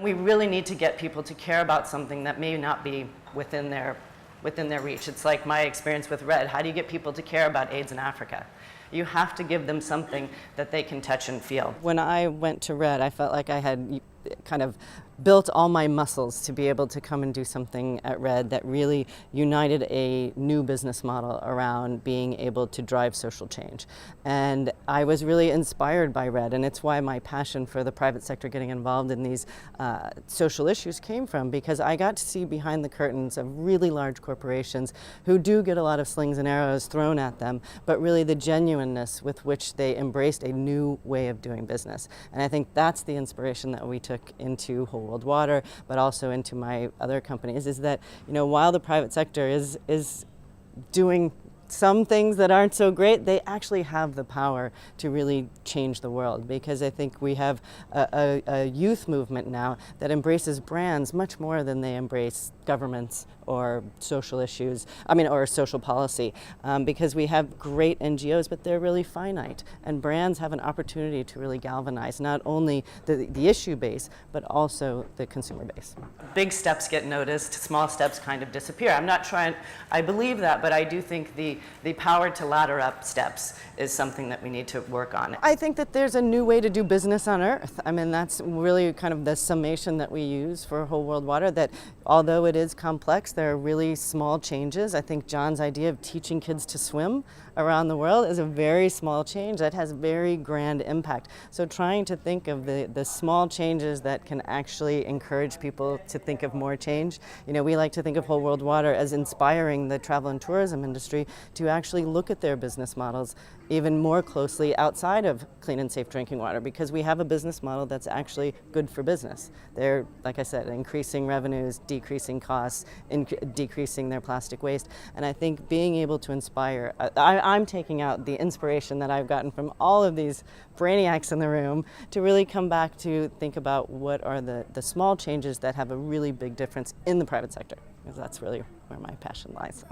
We really need to get people to care about something that may not be within their reach. It's like my experience with RED. How do you get people to care about AIDS in Africa? You have to give them something that they can touch and feel. When I went to RED, I felt like I had kind of built all my muscles to be able to come and do something at RED that really united a new business model around being able to drive social change. And I was really inspired by RED, and it's why my passion for the private sector getting involved in these social issues came from, because I got to see behind the curtains of really large corporations who do get a lot of slings and arrows thrown at them, but really the genuineness with which they embraced a new way of doing business. And I think that's the inspiration that we took into Whole World Water, but also into my other companies, is that, you know, while the private sector is doing some things that aren't so great, they actually have the power to really change the world, because I think we have a youth movement now that embraces brands much more than they embrace governments or social issues, or social policy, because we have great NGOs, but they're really finite, and brands have an opportunity to really galvanize not only the issue base, but also the consumer base. Big steps get noticed, small steps kind of disappear. I'm not trying, I believe that, but I do think the power to ladder up steps is something that we need to work on. I think that there's a new way to do business on Earth. I mean, that's really kind of the summation that we use for Whole World Water, that although it is complex, there are really small changes. I think John's idea of teaching kids to swim around the world is a very small change that has very grand impact. So trying to think of the small changes that can actually encourage people to think of more change. You know, we like to think of Whole World Water as inspiring the travel and tourism industry to actually look at their business models even more closely outside of clean and safe drinking water, because we have a business model that's actually good for business. They're, like I said, increasing revenues, decreasing costs, decreasing their plastic waste. And I think being able to inspire, I'm taking out the inspiration that I've gotten from all of these brainiacs in the room to really come back to think about what are the small changes that have a really big difference in the private sector, because that's really where my passion lies.